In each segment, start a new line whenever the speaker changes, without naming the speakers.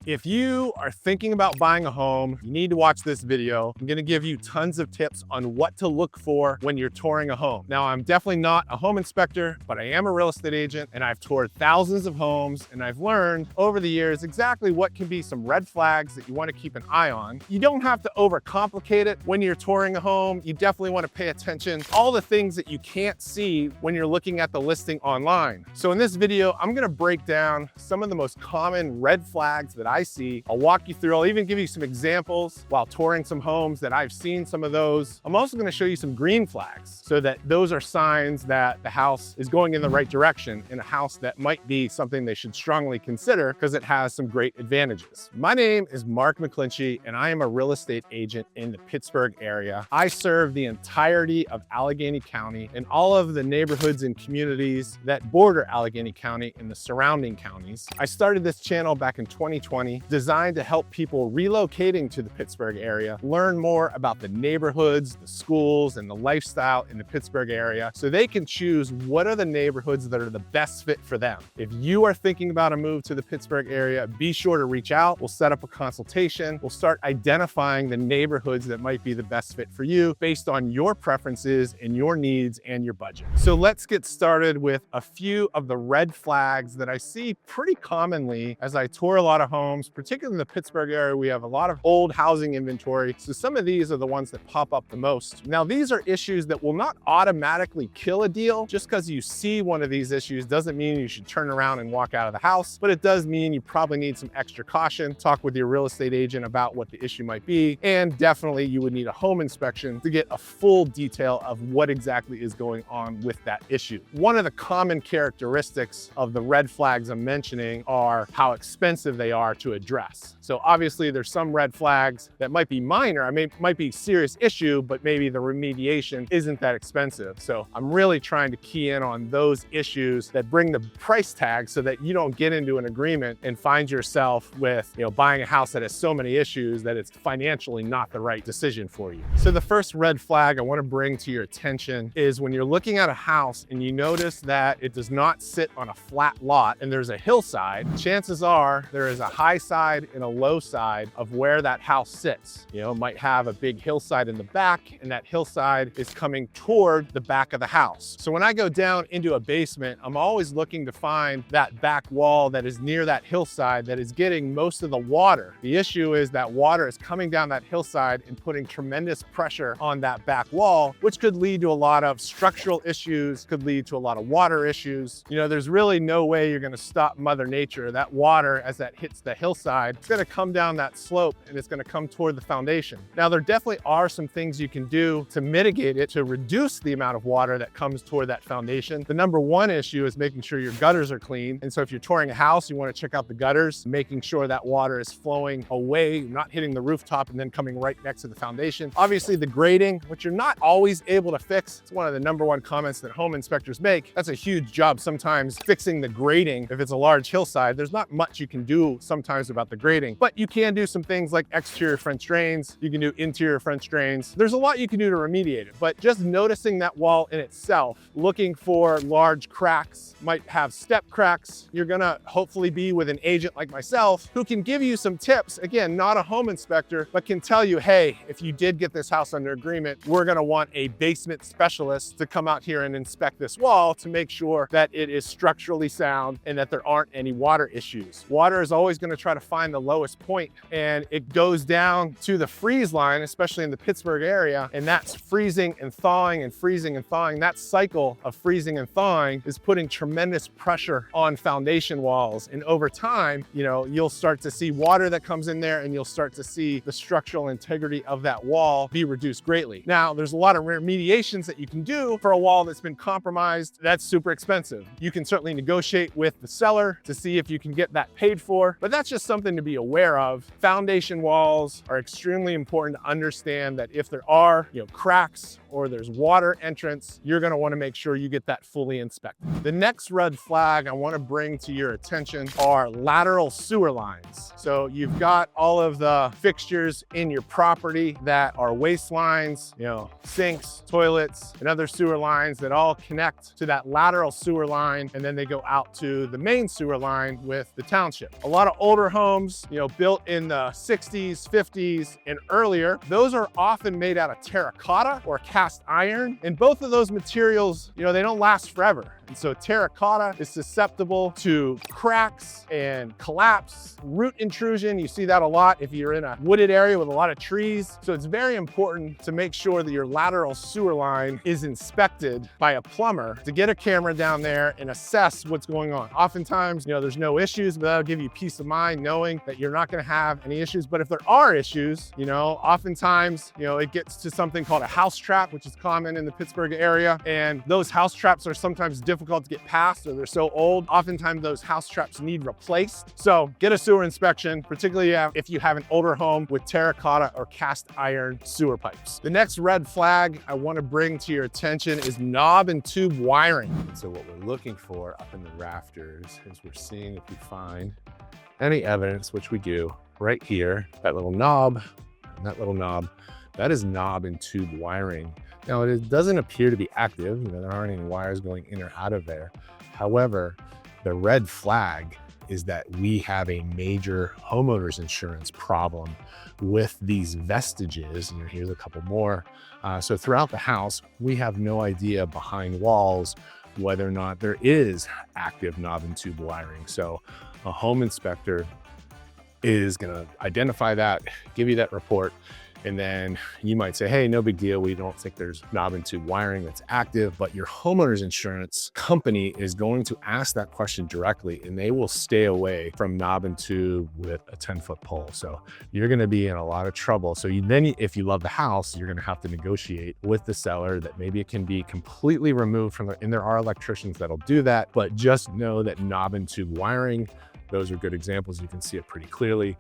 If you are thinking about buying a home, you need to watch this video. I'm gonna give you tons of tips on what to look for when you're touring a home. Now, I'm definitely not a home inspector, but I am a real estate agent and I've toured thousands of homes and I've learned over the years exactly what can be some red flags that you wanna keep an eye on. You don't have to overcomplicate it when you're touring a home. You definitely wanna pay attention to all the things that you can't see when you're looking at the listing online. So in this video, I'm gonna break down some of the most common red flags that I see. I'll walk you through, I'll even give you some examples while touring some homes that I've seen some of those. I'm also gonna show you some green flags so that those are signs that the house is going in the right direction and a house that might be something they should strongly consider because it has some great advantages. My name is Mark McClinchie and I am a real estate agent in the Pittsburgh area. I serve the entirety of Allegheny County and all of the neighborhoods and communities that border Allegheny County and the surrounding counties. I started this channel back in 2020, designed to help people relocating to the Pittsburgh area learn more about the neighborhoods, the schools, and the lifestyle in the Pittsburgh area so they can choose what are the neighborhoods that are the best fit for them. If you are thinking about a move to the Pittsburgh area, be sure to reach out. We'll set up a consultation. We'll start identifying the neighborhoods that might be the best fit for you based on your preferences and your needs and your budget. So let's get started with a few of the red flags that I see pretty commonly as I tour a lot of homes, particularly in the Pittsburgh area. We have a lot of old housing inventory. So some of these are the ones that pop up the most. Now, these are issues that will not automatically kill a deal. Just because you see one of these issues doesn't mean you should turn around and walk out of the house, but it does mean you probably need some extra caution. Talk with your real estate agent about what the issue might be. And definitely you would need a home inspection to get a full detail of what exactly is going on with that issue. One of the common characteristics of the red flags I'm mentioning are how expensive they are to address. So obviously there's some red flags that might be minor. I mean, might be a serious issue, but maybe the remediation isn't that expensive. So I'm really trying to key in on those issues that bring the price tag so that you don't get into an agreement and find yourself with, buying a house that has so many issues that it's financially not the right decision for you. So the first red flag I want to bring to your attention is when you're looking at a house and you notice that it does not sit on a flat lot and there's a hillside, chances are there is a high side and a low side of where that house sits. It might have a big hillside in the back and that hillside is coming toward the back of the house. So when I go down into a basement, I'm always looking to find that back wall that is near that hillside that is getting most of the water. The issue is that water is coming down that hillside and putting tremendous pressure on that back wall, which could lead to a lot of structural issues, could lead to a lot of water issues. There's really no way you're gonna stop Mother Nature. That water, as that hits the hillside, it's gonna come down that slope and it's gonna come toward the foundation. Now, there definitely are some things you can do to mitigate it, to reduce the amount of water that comes toward that foundation. The number one issue is making sure your gutters are clean. And so if you're touring a house, you wanna check out the gutters, making sure that water is flowing away, not hitting the rooftop and then coming right next to the foundation. Obviously the grading, which you're not always able to fix. It's one of the number one comments that home inspectors make. That's a huge job sometimes, fixing the grading. If it's a large hillside, there's not much you can do sometimes about the grading, but you can do some things like exterior French drains. You can do interior French drains. There's a lot you can do to remediate it, but just noticing that wall in itself, looking for large cracks, might have step cracks. You're gonna hopefully be with an agent like myself who can give you some tips. Again, not a home inspector, but can tell you, hey, if you did get this house under agreement, we're gonna want a basement specialist to come out here and inspect this wall to make sure that it is structurally sound and that there aren't any water issues. Water is always gonna try to find the lowest point and it goes down to the freeze line, especially in the Pittsburgh area, and that's freezing and thawing and freezing and thawing. That cycle of freezing and thawing is putting tremendous pressure on foundation walls. And over time, you'll start to see water that comes in there and you'll start to see the structural integrity of that wall be reduced greatly. Now, there's a lot of remediations that you can do for a wall that's been compromised. That's super expensive. You can certainly negotiate with the seller to see if you can get that paid for, but that's just something to be aware of. Foundation walls are extremely important to understand that if there are, cracks or there's water entrance, you're gonna wanna make sure you get that fully inspected. The next red flag I wanna bring to your attention are lateral sewer lines. So you've got all of the fixtures in your property that are waste lines, sinks, toilets, and other sewer lines that all connect to that lateral sewer line, and then they go out to the main sewer line with the township. A lot of older older homes, built in the 60s, 50s, and earlier, those are often made out of terracotta or cast iron. And both of those materials, they don't last forever. And so terracotta is susceptible to cracks and collapse, root intrusion. You see that a lot if you're in a wooded area with a lot of trees. So it's very important to make sure that your lateral sewer line is inspected by a plumber to get a camera down there and assess what's going on. Oftentimes, there's no issues, but that'll give you peace of mind knowing that you're not gonna have any issues. But if there are issues, oftentimes, it gets to something called a house trap, which is common in the Pittsburgh area. And those house traps are sometimes difficult to get past, or they're so old. Oftentimes those house traps need replaced. So get a sewer inspection, particularly if you have an older home with terracotta or cast iron sewer pipes. The next red flag I want to bring to your attention is knob and tube wiring. So what we're looking for up in the rafters is we're seeing if we find any evidence, which we do right here, that little knob and that little knob, that is knob and tube wiring. Now, it doesn't appear to be active. There aren't any wires going in or out of there. However, the red flag is that we have a major homeowners insurance problem with these vestiges. And here's a couple more. So throughout the house, we have no idea behind walls whether or not there is active knob and tube wiring. So a home inspector is gonna identify that, give you that report, and then you might say, hey, no big deal. We don't think there's knob and tube wiring that's active, but your homeowner's insurance company is going to ask that question directly, and they will stay away from knob and tube with a 10-foot pole. So you're gonna be in a lot of trouble. So then if you love the house, you're gonna have to negotiate with the seller that maybe it can be completely removed from and there are electricians that'll do that, but just know that knob and tube wiring, those are good examples. You can see it pretty clearly.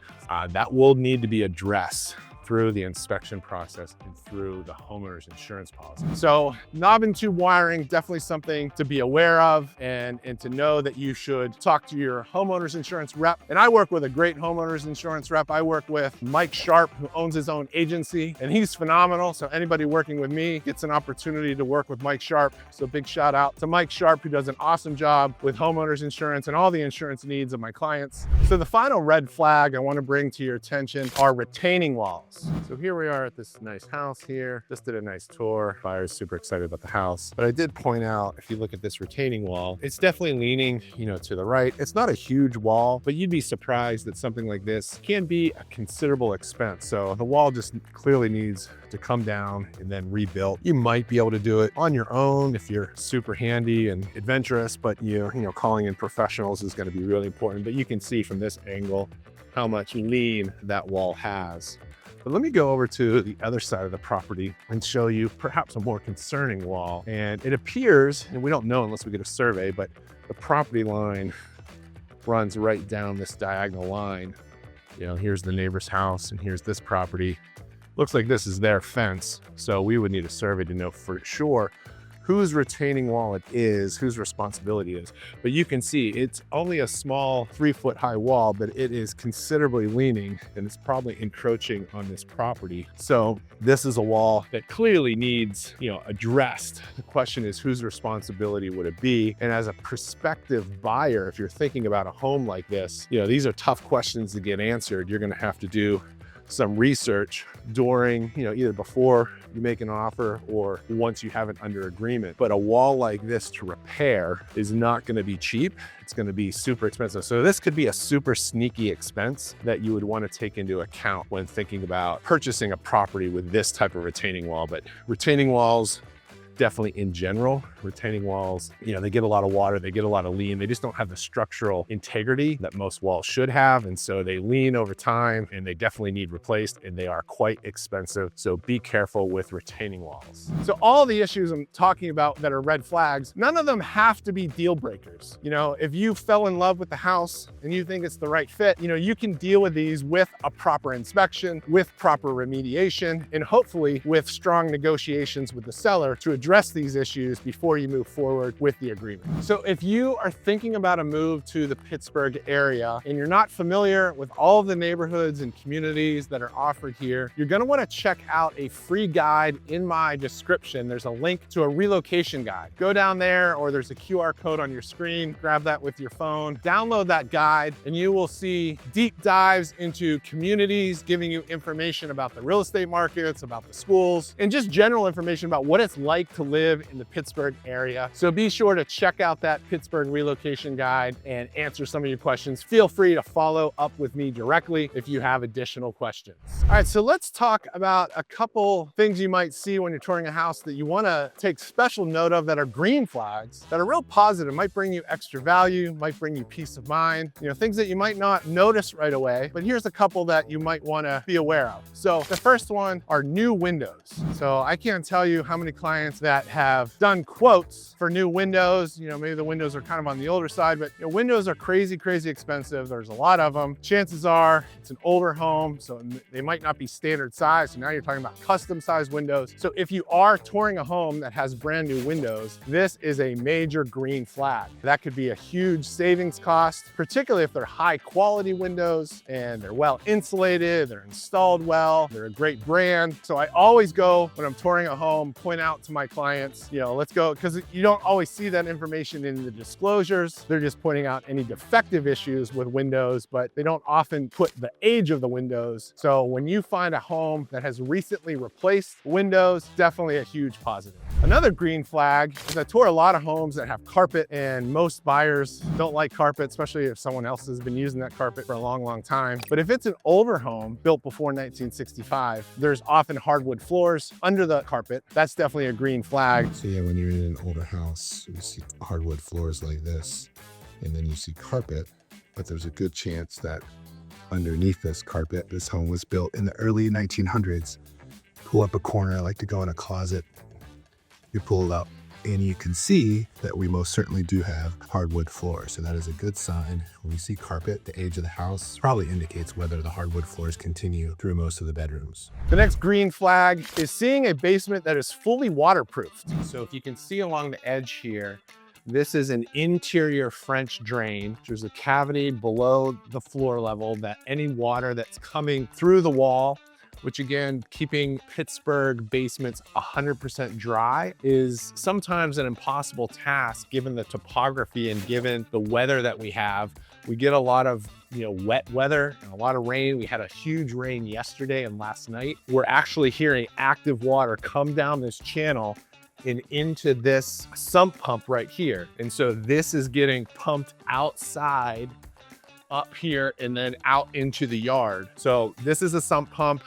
That will need to be addressed through the inspection process and through the homeowner's insurance policy. So knob and tube wiring, definitely something to be aware of and to know that you should talk to your homeowner's insurance rep. And I work with a great homeowner's insurance rep. I work with Mike Sharp, who owns his own agency, and he's phenomenal. So anybody working with me gets an opportunity to work with Mike Sharp. So big shout out to Mike Sharp, who does an awesome job with homeowners insurance and all the insurance needs of my clients. So the final red flag I want to bring to your attention are retaining walls. So here we are at this nice house here. Just did a nice tour. Buyer's super excited about the house. But I did point out, if you look at this retaining wall, it's definitely leaning, to the right. It's not a huge wall, but you'd be surprised that something like this can be a considerable expense. So the wall just clearly needs to come down and then rebuilt. You might be able to do it on your own if you're super handy and adventurous, but calling in professionals is going to be really important. But you can see from this angle how much lean that wall has. But let me go over to the other side of the property and show you perhaps a more concerning wall. And it appears, and we don't know unless we get a survey, but the property line runs right down this diagonal line. Here's the neighbor's house and here's this property. Looks like this is their fence. So we would need a survey to know for sure whose retaining wall it is, whose responsibility it is. But you can see it's only a small 3-foot high wall, but it is considerably leaning and it's probably encroaching on this property. So this is a wall that clearly needs, addressed. The question is, whose responsibility would it be? And as a prospective buyer, if you're thinking about a home like this, these are tough questions to get answered. You're gonna have to do some research during, either before you make an offer or once you have it under agreement. But a wall like this to repair is not going to be cheap. It's going to be super expensive. So this could be a super sneaky expense that you would want to take into account when thinking about purchasing a property with this type of retaining wall. But retaining walls, definitely in general, retaining walls, they get a lot of water, they get a lot of lean, they just don't have the structural integrity that most walls should have. And so they lean over time and they definitely need replaced and they are quite expensive. So be careful with retaining walls. So all the issues I'm talking about that are red flags, none of them have to be deal breakers. If you fell in love with the house and you think it's the right fit, you can deal with these with a proper inspection, with proper remediation, and hopefully with strong negotiations with the seller to address address these issues before you move forward with the agreement. So if you are thinking about a move to the Pittsburgh area and you're not familiar with all of the neighborhoods and communities that are offered here, you're gonna wanna check out a free guide in my description. There's a link to a relocation guide. Go down there, or there's a QR code on your screen, grab that with your phone, download that guide, and you will see deep dives into communities, giving you information about the real estate markets, about the schools, and just general information about what it's like to live in the Pittsburgh area. So be sure to check out that Pittsburgh relocation guide and answer some of your questions. Feel free to follow up with me directly if you have additional questions. All right, so let's talk about a couple things you might see when you're touring a house that you want to take special note of, that are green flags, that are real positive, might bring you extra value, might bring you peace of mind, things that you might not notice right away, but here's a couple that you might want to be aware of. So the first one are new windows. So I can't tell you how many clients that have done quotes for new windows. Maybe the windows are kind of on the older side, but windows are crazy expensive. There's a lot of them. Chances are it's an older home, so they might not be standard size. So now you're talking about custom size windows. So if you are touring a home that has brand new windows, this is a major green flag. That could be a huge savings cost, particularly if they're high quality windows and they're well insulated, they're installed well, they're a great brand. So I always go, when I'm touring a home, point out to my clients, let's go, because you don't always see that information in the disclosures. They're just pointing out any defective issues with windows, but they don't often put the age of the windows. So when you find a home that has recently replaced windows, definitely a huge positive. Another green flag is I tour a lot of homes that have carpet, and most buyers don't like carpet, especially if someone else has been using that carpet for a long time. But if it's an older home built before 1965, there's often hardwood floors under the carpet. That's definitely a green flag.
So yeah, when you're in an older house, you see hardwood floors like this, and then you see carpet, but there's a good chance that underneath this carpet, this home was built in the early 1900s. Pull up a corner, I like to go in a closet. You pull it up and you can see that we most certainly do have hardwood floors. So that is a good sign. When you see carpet, the age of the house probably indicates whether the hardwood floors continue through most of the bedrooms.
The next green flag is seeing a basement that is fully waterproofed. So if you can see along the edge here, this is an interior French drain. There's a cavity below the floor level that any water that's coming through the wall, which again, keeping Pittsburgh basements 100% dry is sometimes an impossible task given the topography and given the weather that we have. We get a lot of wet weather and a lot of rain. We had a huge rain yesterday and last night. We're actually hearing active water come down this channel and into this sump pump right here. And so this is getting pumped outside up here and then out into the yard. So this is a sump pump.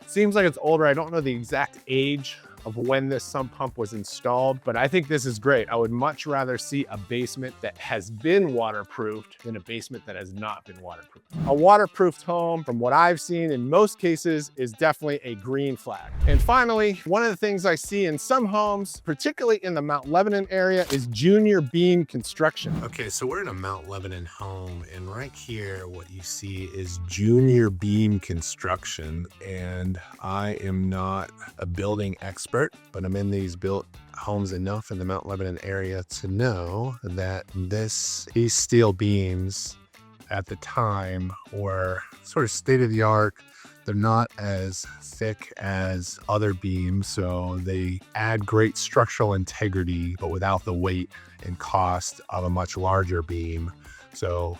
Seems like it's older. I don't know the exact age of when this sump pump was installed, but I think this is great. I would much rather see a basement that has been waterproofed than a basement that has not been waterproofed. A waterproofed home, from what I've seen in most cases, is definitely a green flag. And finally, one of the things I see in some homes, particularly in the Mount Lebanon area, is junior beam construction.
Okay, so we're in a Mount Lebanon home, and right here, what you see is junior beam construction. And I am not a building expert, but I'm in these built homes enough in the Mount Lebanon area to know that these steel beams at the time were sort of state of the art. They're not as thick as other beams, so they add great structural integrity, but without the weight and cost of a much larger beam. So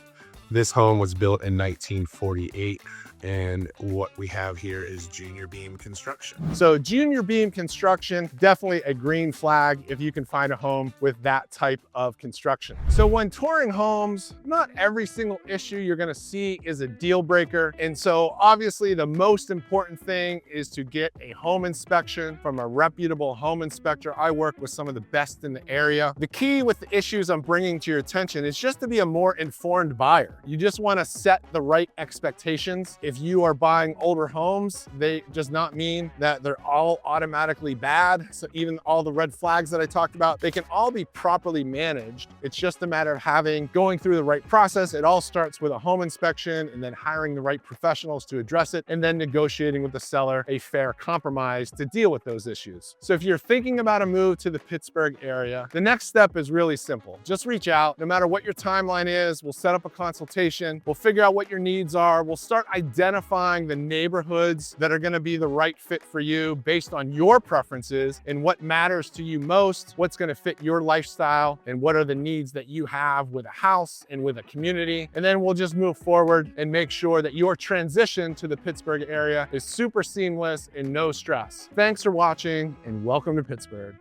this home was built in 1948. And what we have here is junior beam construction.
So junior beam construction, definitely a green flag if you can find a home with that type of construction. So when touring homes, not every single issue you're gonna see is a deal breaker. And so obviously the most important thing is to get a home inspection from a reputable home inspector. I work with some of the best in the area. The key with the issues I'm bringing to your attention is just to be a more informed buyer. You just wanna set the right expectations. if you are buying older homes, they does not mean that they're all automatically bad. So even all the red flags that I talked about, they can all be properly managed. It's just a matter of going through the right process. It all starts with a home inspection and then hiring the right professionals to address it, and then negotiating with the seller a fair compromise to deal with those issues. So if you're thinking about a move to the Pittsburgh area, the next step is really simple. Just reach out. No matter what your timeline is, we'll set up a consultation. We'll figure out what your needs are. We'll start identifying the neighborhoods that are going to be the right fit for you based on your preferences and what matters to you most, what's going to fit your lifestyle, and what are the needs that you have with a house and with a community. And then we'll just move forward and make sure that your transition to the Pittsburgh area is super seamless and no stress. Thanks for watching, and welcome to Pittsburgh.